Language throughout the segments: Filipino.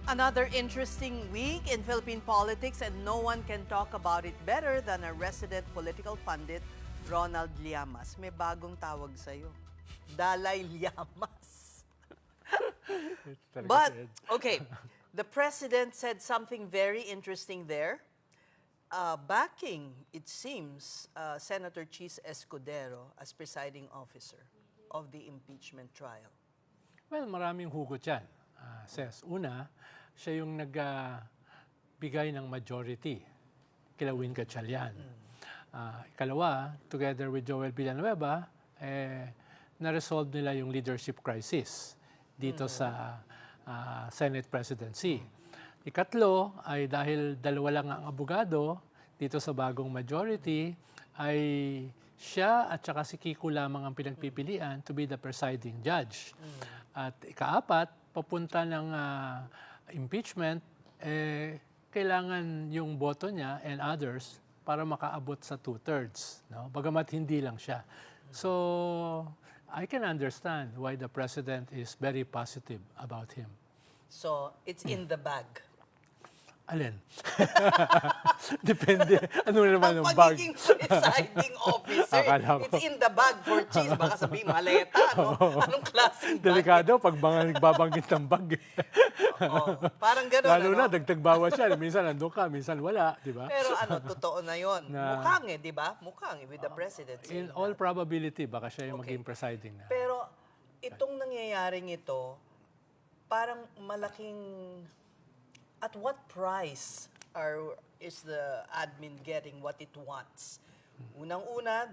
Another interesting week in Philippine politics, and no one can talk about it better than our resident political pundit, Ronald Llamas. May bagong tawag sa'yo. Dalai Llamas. But, okay, the president said something very interesting there. Backing, it seems, Senator Chis Escudero as presiding officer of the impeachment trial. Well, maraming hugot yan, Ses. Una, siya yung nagbigay ng majority kila Win Gatchalian. Ikalawa, together with Joel Villanueva, na-resolve nila yung leadership crisis dito sa Senate presidency. Ikatlo, ay dahil dalawa lang ang abogado dito sa bagong majority, ay siya at saka si Kiko lamang ang pinagpipilian to be the presiding judge. At ikaapat, papunta ng impeachment, kailangan yung boto niya and others para makaabot sa 2/3. No? Bagamat hindi lang siya. So, I can understand why the president is very positive about him. So, it's in the bag. Alin? Depende. Ano naman Ang yung bag? pagiging presiding officer, Akala ko. it's in the bag for Chis. Baka sabihin, maleta, no? Anong klaseng bag? Delikado pag mga nagbabanggit ng bag. Oo, parang gano'n, Lalo na, ano? dagdag bawas yan. Minsan nandun ka, minsan wala. Di ba? Pero totoo na yon. Na- Mukhang di ba? Mukhang with the president. In saying all that. probability, baka siya yung Okay. maging presiding na. Pero itong nangyayaring ito, parang malaking... At what price is the admin getting what it wants? Unang-una,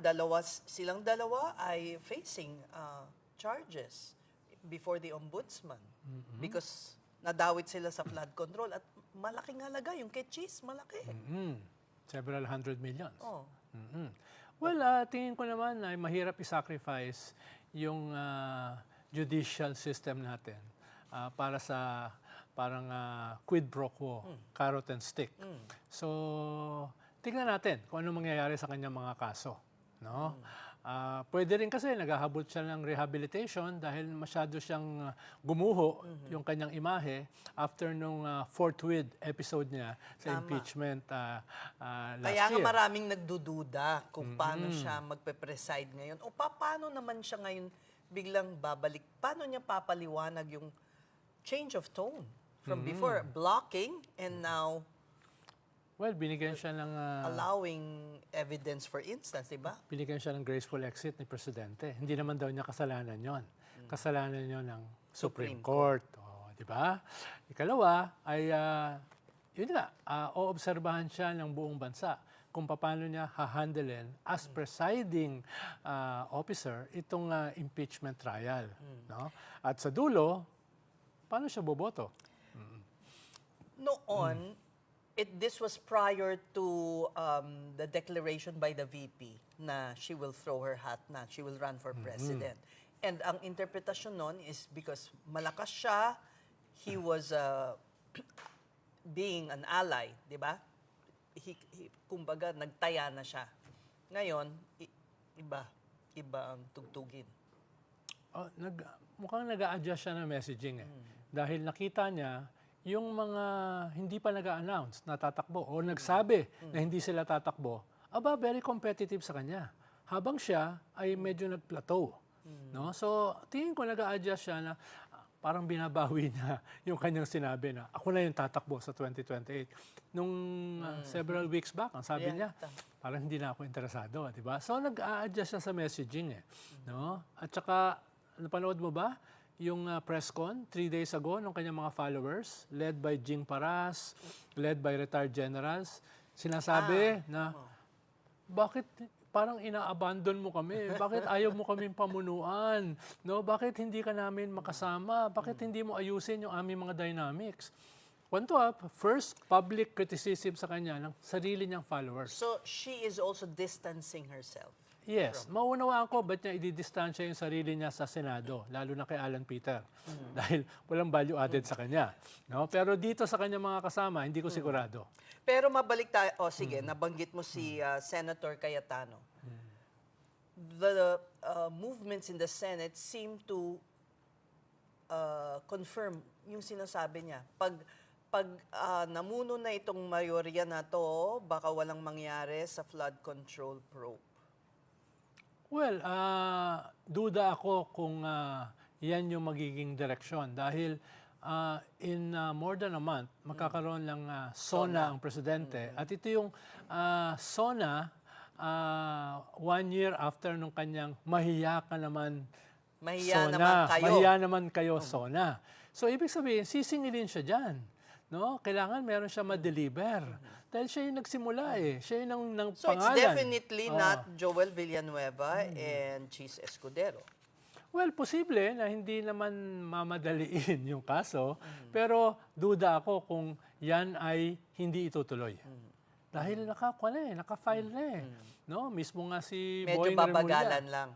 silang dalawa ay facing charges before the ombudsman because nadawit sila sa flood control at malaking halaga yung kay Chis, malaki. Several hundred millions. Oh. Well, tingin ko naman ay mahirap i-sacrifice yung judicial system natin para sa parang quid pro quo, carrot and stick. So, tignan natin kung ano mangyayari sa kanyang mga kaso. No? Pwede rin kasi naghahabol siya ng rehabilitation dahil masyado siyang gumuho yung kanyang imahe after nung forthwith episode niya sa impeachment last Kaya nga year. maraming nagdududa kung paano siya magpe-preside ngayon. O paano naman siya ngayon biglang babalik? Paano niya papaliwanag yung change of tone? From before, blocking, and now Well, binigyan siya ng allowing evidence, for instance, di ba? binigyan siya ng graceful exit ni Presidente. Hindi naman daw niya kasalanan yon. Kasalanan yon ng Supreme Court. O, di ba? Ikalawa ay, yun nga, oobserbahan siya ng buong bansa kung paano niya hahandlein as presiding officer itong impeachment trial. No? At sa dulo, paano siya boboto? Noon, this was prior to the declaration by the VP na she will throw her hat na, she will run for president. And ang interpretasyon nun is because malakas siya, he was being an ally, di ba? Kumbaga, nagtaya na siya. Ngayon, iba ang tugtugin. Mukhang nag-a-adjust siya ng messaging Dahil nakita niya yung mga hindi pa nag-a-announce na tatakbo o nagsabi na hindi sila tatakbo, very competitive sa kanya. Habang siya ay medyo nag-plateau. No? So, tingin ko nag-a-adjust siya na parang binabawi niya yung kanyang sinabi na ako na yung tatakbo sa 2028. Nung several weeks back, ang sabi niya, parang hindi na ako interesado. Diba? So, nag-a-adjust siya sa messaging. No? At saka, napanood mo ba? Yung press con 3 days ago ng kanyang mga followers, led by Jing Paras, led by retired generals, sinasabi na, bakit parang ina-abandon mo kami? Bakit ayaw mo kaming pamunuan? No? Bakit hindi ka namin makasama? Bakit hindi mo ayusin yung aming mga dynamics? First, public criticism sa kanya ng sarili niyang followers. So, she is also distancing herself. Yes, maunawaan ko ba't niya ididistansya yung sarili niya sa Senado, lalo na kay Alan Peter, dahil walang value added sa kanya. No? Pero dito sa kanyang mga kasama, hindi ko sigurado. Pero mabalik tayo, sige, nabanggit mo si Senator Cayetano. The movements in the Senate seem to confirm yung sinasabi niya. Pag pag namuno na itong mayorya na to, baka walang mangyari sa flood control probe? Well, duda ako kung yan yung magiging direksyon dahil in more than a month, magkakaroon ng SONA ang presidente. At ito yung SONA 1 year after nung kanyang mahiya ka naman Mahiya SONA. naman kayo. Mahiya naman kayo, SONA. So, ibig sabihin, sisingilin siya dyan. No? Kailangan meron siya ma-deliver. Dahil siya yung nagsimula eh. Siya yung nang So it's pangalan. definitely not Joel Villanueva and Cheese Escudero. Well, posible na hindi naman mamadaliin yung kaso, pero duda ako kung yan ay hindi itutuloy. Dahil naka-file na eh. No? Mismo nga si Medyo Boying babagalan Remulla. lang.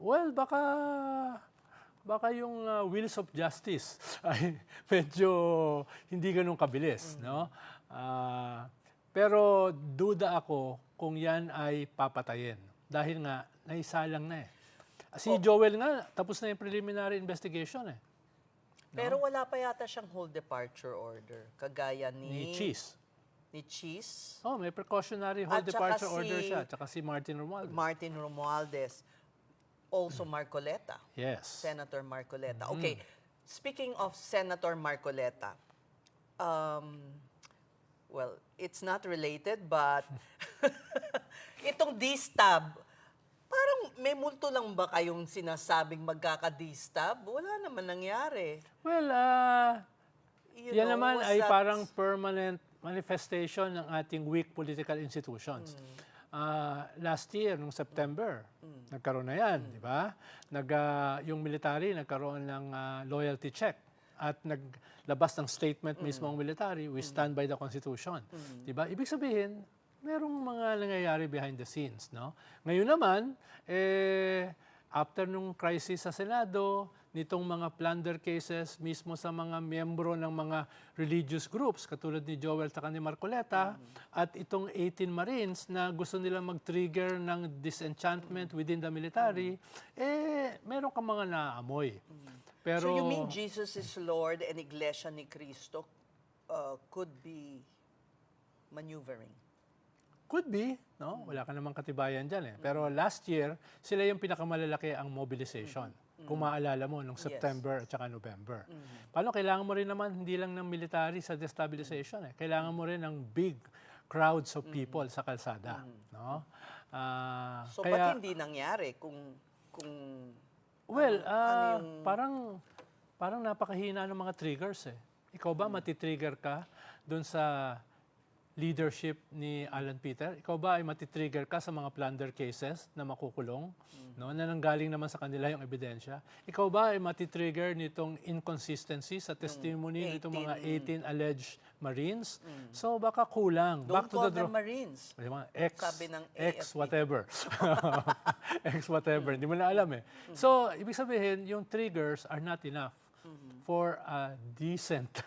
Well, baka yung wheels of justice ay medyo hindi ganun kabilis, no? Pero duda ako kung yan ay papatayin dahil nga naisalang na eh. Si Joel nga tapos na yung preliminary investigation eh. Pero wala pa yata siyang whole departure order, kagaya Ni Cheese. Ni Cheese, Oh, may precautionary whole At saka departure order si siya, tsaka si Martin Romualdez. Martin Romualdez, also Marcoleta, Yes. Senator Marcoleta. Okay, speaking of Senator Marcoleta, well, it's not related, but itong D-stab, parang may multo lang ba kayong sinasabing magkaka-D-stab? Wala naman nangyari. Well, You yan know, naman was ay that- parang permanent manifestation ng ating weak political institutions. Last year, nung September, nagkaroon na yan, di ba? Yung military nagkaroon ng loyalty check at naglabas ng statement mismo ang military, we stand by the Constitution. Di ba? Ibig sabihin, merong mga nangyayari behind the scenes, no? Ngayon naman, after nung crisis sa Senado, nitong mga plunder cases mismo sa mga miyembro ng mga religious groups katulad ni Joel at ni Marcoleta at itong 18 Marines na gusto nilang mag-trigger ng disenchantment within the military, meron ka mga naamoy. Pero, So you mean Jesus is Lord and Iglesia ni Cristo could be maneuvering? could be, no? Wala ka namang katibayan dyan eh. Pero last year, sila yung pinakamalalaki ang mobilization. Kung maalala mo, nung September at saka November. Paano, kailangan mo rin naman, hindi lang ng military sa destabilization eh. Kailangan mo rin ng big crowds of people sa kalsada. No? So ba't hindi nangyari kung well, ano yung- parang napakahina ng mga triggers eh. Ikaw ba matitrigger ka doon sa leadership ni Alan Peter? Ikaw ba ay matitrigger ka sa mga plunder cases na makukulong? No, na nanggaling naman sa kanila yung ebidensya. Ikaw ba ay matitrigger nitong inconsistency sa testimony nitong mga 18 alleged Marines? So baka kulang. don't Back to call the them Marines? Yung mga Sabi ng X AFP. whatever. X whatever. Hindi mo na alam eh. So, ibig sabihin, yung triggers are not enough for a decent,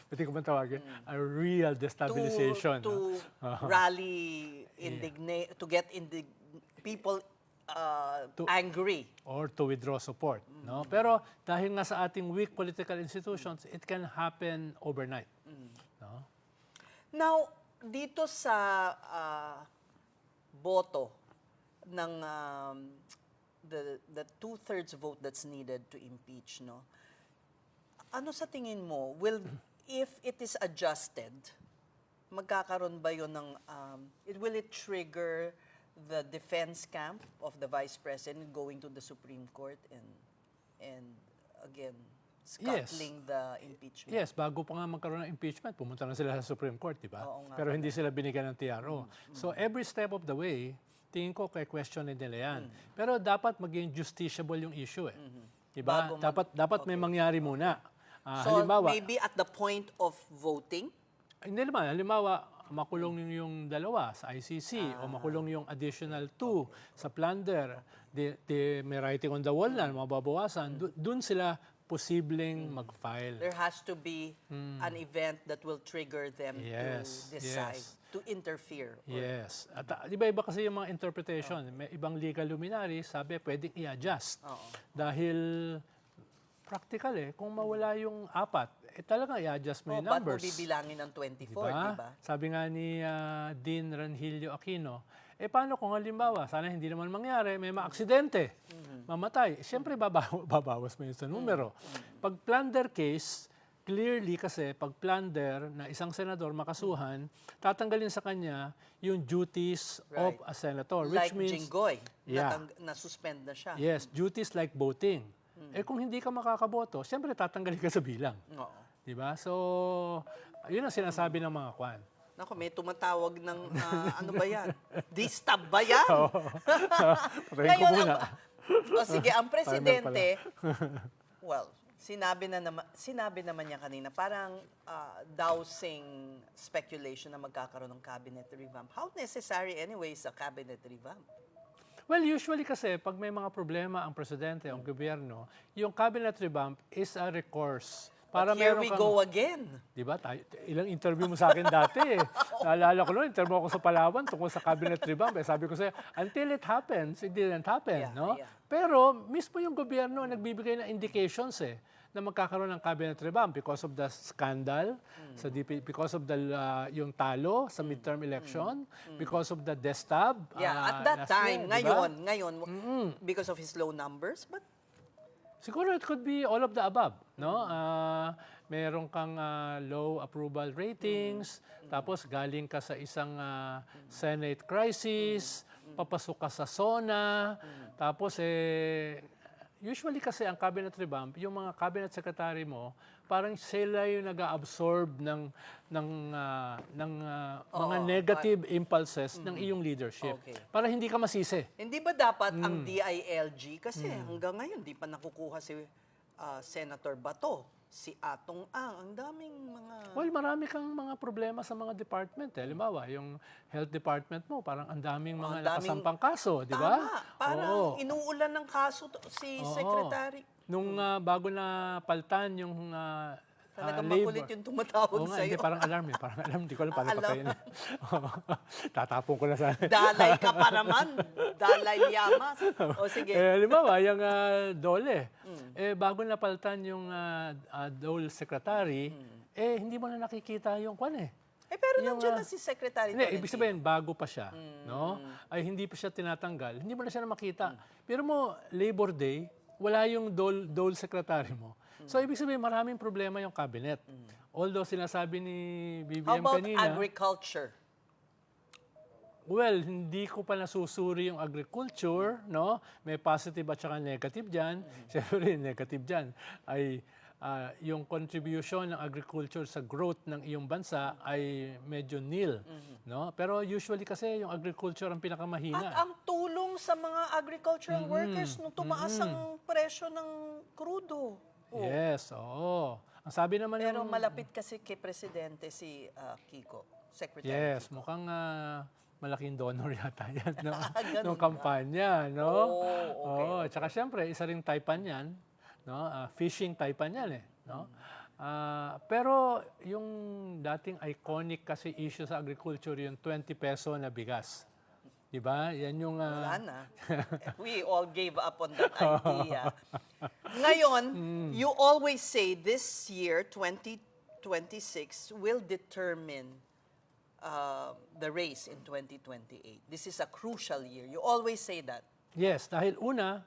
pwede ko bang tawagin? A real destabilization. To rally, to get people angry. Or to withdraw support. No? Pero dahil nga sa ating weak political institutions, it can happen overnight. No? Now, dito sa boto ng the two-thirds vote that's needed to impeach, no? Ano sa tingin mo, if it is adjusted, magkakaroon ba yun ng, will it trigger the defense camp of the Vice President going to the Supreme Court and again, scuttling the impeachment? Yes, bago pa nga magkaroon ng impeachment, pumunta na sila sa Supreme Court, di ba? Oo nga Pero hindi sila binigyan ng TRO. So every step of the way, tingin ko kay question nila yan. Pero dapat maging justiciable yung issue eh. Di ba? Dapat may mangyari muna. So Halimbawa, maybe at the point of voting? hindi naman. Halimbawa, makulong yung dalawa sa ICC o makulong yung additional 2 sa plunder. May writing on the wall na mababawasan. Doon sila posibleng mag-file. There has to be an event that will trigger them Yes, to decide, yes. to interfere. Yes. At iba-iba kasi yung mga interpretation. May ibang legal luminaries, sabi pwedeng i-adjust. Dahil practical eh, kung mawala yung 4, talagang i-adjust mo yung Ba't mo numbers. bibilangin ng 24, Diba? di ba? Sabi nga ni Dean Ranhilio Aquino, paano kung halimbawa, sana hindi naman mangyari, may maaksidente, mamatay. Siyempre, babawas mo yun sa numero. Pag plunder case, clearly kasi pag plunder na isang senador makasuhan, tatanggalin sa kanya yung duties of a senator. Which Like means, Jinggoy, Yeah. na-suspend na siya. yes, duties like voting. Kung hindi ka makakaboto, siyempre tatanggalin ka sa bilang. Oo. Diba? So, yun ang sinasabi ng mga kwan. Naku, may tumatawag ng, ano ba yan? Distab ba yan? Patayin ko muna. Sige, ang presidente, well, sinabi naman niya kanina, parang dousing speculation na magkakaroon ng cabinet revamp. How necessary anyway is a cabinet revamp? Well, usually kasi pag may mga problema ang presidente, ang gobyerno, yung cabinet revamp is a recourse. But here we go again. Di ba? Ilang interview mo sa akin dati eh. Naalala ko noon, interview ako sa Palawan tungkol sa cabinet revamp. Sabi ko sa'yo, until it happens, it didn't happen. Yeah, No? yeah. Pero mismo yung gobyerno nagbibigay ng indications na magkakaroon ng cabinet revamp because of the scandal, sa because of the yung talo sa midterm election, because of the destab. Yeah, at that last time, year, di ba? ngayon, because of his low numbers, but Siguro it could be all of the above, no? Meron kang low approval ratings, tapos galing ka sa isang Senate crisis, papasok ka sa SONA, tapos usually kasi ang cabinet revamp, yung mga cabinet secretary mo, parang sila yung nag-absorb ng mga negative impulses ng iyong leadership. Okay. Para hindi ka masisi. hindi ba dapat ang DILG, kasi hanggang ngayon, di pa nakukuha si Senator Bato, si Atong ang daming mga... Well, marami kang mga problema sa mga department. Halimbawa, yung health department mo, parang ang daming mga nakasampang kaso, di ba? Tama, parang inuulan ng kaso si Secretary. Nung bago na paltan yung Talagang labor. makulit yung tumatawag Oo nga, sa'yo. hindi, parang alarm eh. Parang alarm, hindi ko alam paano Alarm. patayin. Tatapon ko na sana. Dalay ka pa naman. Dalay Yamas. O sige. Halimbawa, yung DOLE, bago napalitan yung DOLE secretary, hindi mo na nakikita yung kwan eh. Pero nandiyan na si Secretary Hindi, Tolentino. ibig sabihin, bago pa siya, no? Ay hindi pa siya tinatanggal, hindi mo na siya na makita. Pero mo, Labor Day, wala yung DOLE secretary mo. So, ibig sabihin, maraming problema yung cabinet. Although, sinasabi ni How BBM about kanina, agriculture? well, hindi ko pa nasusuri yung agriculture, no? May positive at saka negative dyan. Siyempre, negative dyan ay yung contribution ng agriculture sa growth ng iyong bansa ay medyo nil, no? Pero usually kasi yung agriculture ang pinakamahina. At ang tulong sa mga agricultural workers nung tumaas ang presyo ng krudo. Yes, oo. Ang sabi naman Pero yung... malapit kasi kay Presidente si Kiko, Secretary. Yes, mukhang malaking donor yata yan no? Ganun nung ba? kampanya, no? Okay. Oo, tsaka siyempre, isa ring taipan yan, no? Fishing taipan yan eh, no? Pero yung dating iconic kasi issue sa agriculture, yung 20 peso na bigas. Diba? Yan yung... Wala na. We all gave up on that idea. Ngayon, you always say this year, 2026, will determine the race in 2028. This is a crucial year. You always say that. Yes, dahil una,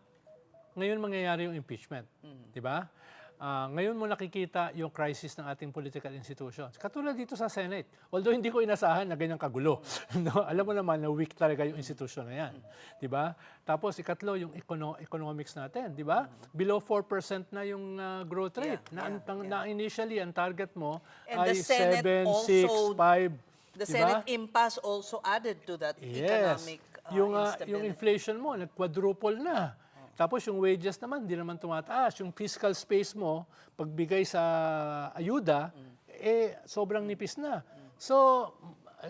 ngayon mangyayari yung impeachment. Diba? Ngayon mo nakikita yung crisis ng ating political institutions. Katulad dito sa Senate. Although hindi ko inasahan na ganyang kagulo. No? Alam mo naman na weak talaga yung institution na yan. Diba? Tapos ikatlo, yung economics natin. Diba? Below 4% na yung growth rate. Na initially, ang target mo And ay the Senate 7, 6, 5. The diba? Senate impasse also added to that economic yung instability. inflation mo, nag-quadruple na. Tapos yung wages naman, hindi naman tumataas. Yung fiscal space mo, pagbigay sa ayuda, sobrang nipis na. So,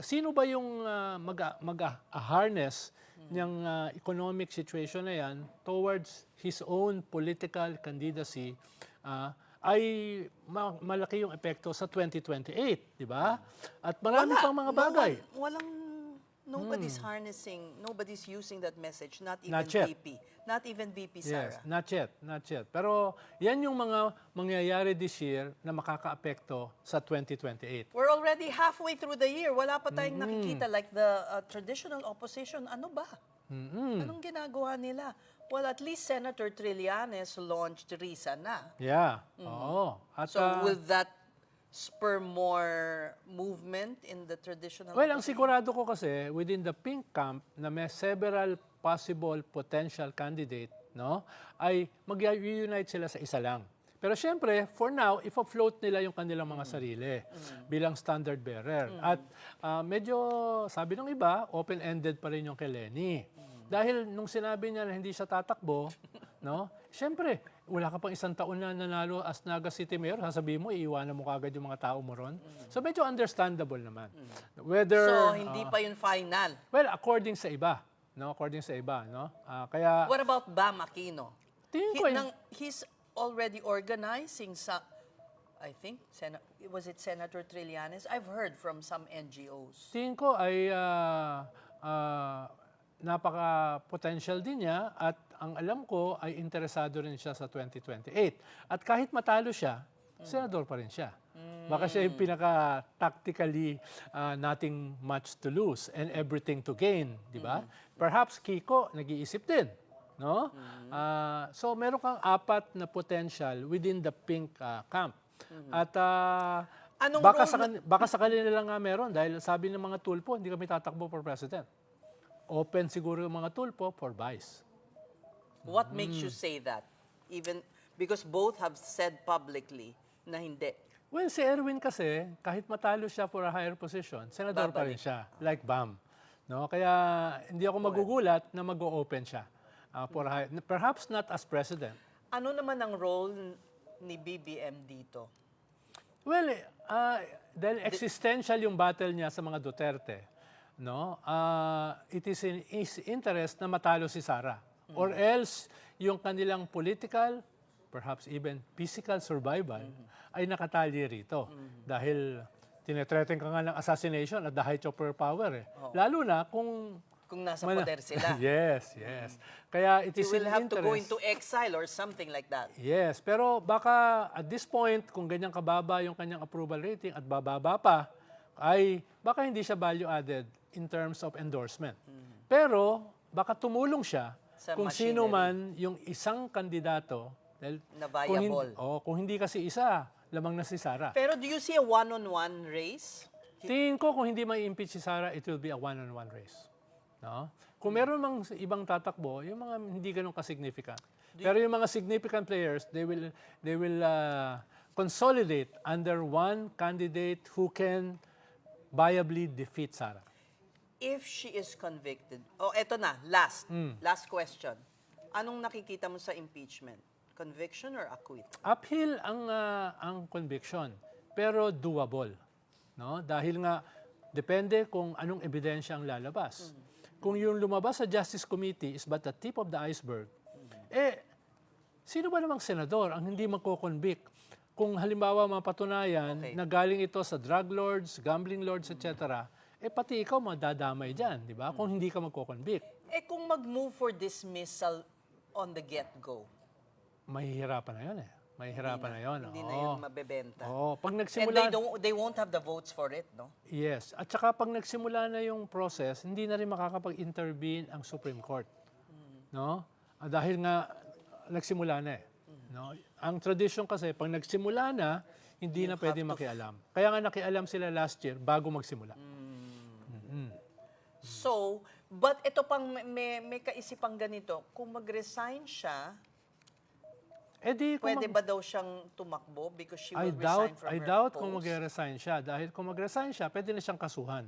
sino ba yung mag-harness ng economic situation na yan towards his own political candidacy ay malaki yung epekto sa 2028, di ba? At marami pang mga bagay. Nobody's harnessing, nobody's using that message, not even Not yet. VP. Not even VP Sara. Yes, not yet. Pero yan yung mga mangyayari this year na makakaapekto sa 2028. We're already halfway through the year. Wala pa tayong nakikita like the traditional opposition. Ano ba? Anong ginagawa nila? Well, at least Senator Trillanes launched RISA na. Yeah, oo. At, So will that spur more movement in the traditional well, ang sigurado ko kasi, within the pink camp, na may several possible potential candidate, no, ay mag-unite sila sa isa lang. Pero syempre, for now, if-float nila yung kanilang mga sarili bilang standard bearer. At medyo, sabi ng iba, open-ended pa rin yung kay Lenny. Dahil nung sinabi niya na hindi siya tatakbo, no, syempre, wala ka pang isang taon na nanalo as Naga City Mayor, sasabihin mo, iiwanan mo kagad yung mga tao mo ron. So medyo understandable naman. Whether, So, hindi pa yun final. well, according sa iba, no, no. Kaya What about Bam Aquino? tingin ko, He's already organizing sa, I think, was it Senator Trillanes? I've heard from some NGOs. tingin ko ay napaka-potential din niya at ang alam ko ay interesado rin siya sa 2028. At kahit matalo siya, senador pa rin siya. Baka siya yung pinaka-tactically nothing much to lose and everything to gain, di ba? Perhaps Kiko nag-iisip din, no? So meron kang apat na potential within the pink camp. At Anong baka sa kanila lang nga meron dahil sabi ng mga tulpo, hindi kami tatakbo for president. Open siguro yung mga tulpo for vice. What makes you say that? Even because both have said publicly na hindi. Well, si Erwin kasi, kahit matalo siya for a higher position, senador pa rin Babalik. siya, like Bam. No? Kaya hindi ako magugulat na mag-o-open siya. For a higher, perhaps not as president. Ano naman ang role ni BBM dito? Well, dahil existential yung battle niya sa mga Duterte, no? It is in his interest na matalo si Sara. Or else, yung kanilang political, perhaps even physical survival, ay nakatali rito. Dahil tinetreaten ka nga ng assassination at the height of her power. Lalo na kung Kung nasa poder sila. Yes. Kaya it You is will in have to go interest. into exile or something like that. Yes, pero baka at this point, kung ganyang kababa yung kanyang approval rating at bababa pa, ay baka hindi siya value added in terms of endorsement. Pero baka tumulong siya Sa kung machinery. sino man yung isang kandidato. Dahil Na viable. kung hindi kasi isa, lamang na si Sara. Pero do you see a one-on-one race? Tingin ko kung hindi may impeach si Sara, it will be a one-on-one race. No? Kung meron mang ibang tatakbo, yung mga hindi ganun ka-significant. Pero yung mga significant players, they will consolidate under one candidate who can viably defeat Sara. If she is convicted, eto na, last question. Anong nakikita mo sa impeachment? Conviction or acquit? Uphill ang conviction, pero doable. No? Dahil nga, depende kung anong ebidensya ang lalabas. Kung yung lumabas sa Justice Committee is but the tip of the iceberg, sino ba namang senador ang hindi magko-convict? Kung halimbawa mapatunayan na galing ito sa drug lords, gambling lords, etc., pati ikaw madadamay dyan, di ba? Kung hindi ka magko-convict. Kung mag-move for dismissal on the get-go, Mahihirapan na yun Mahihirapan na yun. hindi na yun mabebenta. Pag And nagsimula... they won't have the votes for it, no? Yes. At saka pag nagsimula na yung process, hindi na rin makakapag-intervene ang Supreme Court. No? Dahil nga, nagsimula na No? Ang tradition kasi, pag nagsimula na, hindi na pwede makialam. Kaya nga nakialam sila last year bago magsimula. So, but ito pang may kaisipang ganito, kung mag-resign siya, pwede ba daw siyang tumakbo because she will resign from her I doubt post? kung mag-resign siya. Dahil kung mag-resign siya, pwede na siyang kasuhan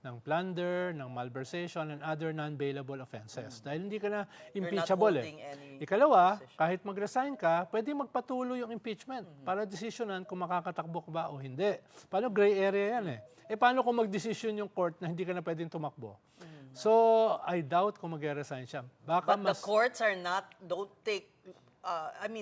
ng plunder, ng malversation, and other non-bailable offenses. Dahil hindi ka na impeachable holding any Ikalawa, kahit mag-resign ka, pwede magpatuloy yung impeachment para desisyonan kung makakatakbo ka ba o hindi. Paano gray area yan paano kung mag-desisyon yung court na hindi ka na pwedeng tumakbo? So, I doubt kung mag-resign siya. Baka But the courts don't take,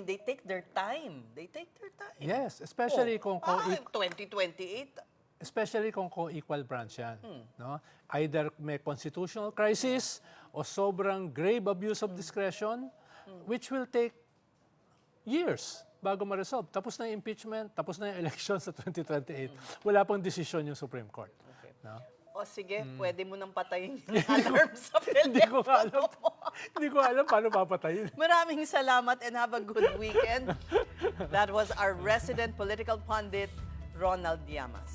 they take their time. They take their time. Yes, especially kung 2028. Especially kung co-equal branch yan. No? Either may constitutional crisis o sobrang grave abuse of discretion, which will take years bago ma-resolve. Tapos na yung impeachment, tapos na yung election sa 2028. Wala pang desisyon yung Supreme Court. No? O sige, pwede mo nang patayin yung alarm sa Hindi ko telepono alam. mo. Hindi ko alam paano papatayin. Maraming salamat and have a good weekend. That was our resident political pundit, Ronald Llamas.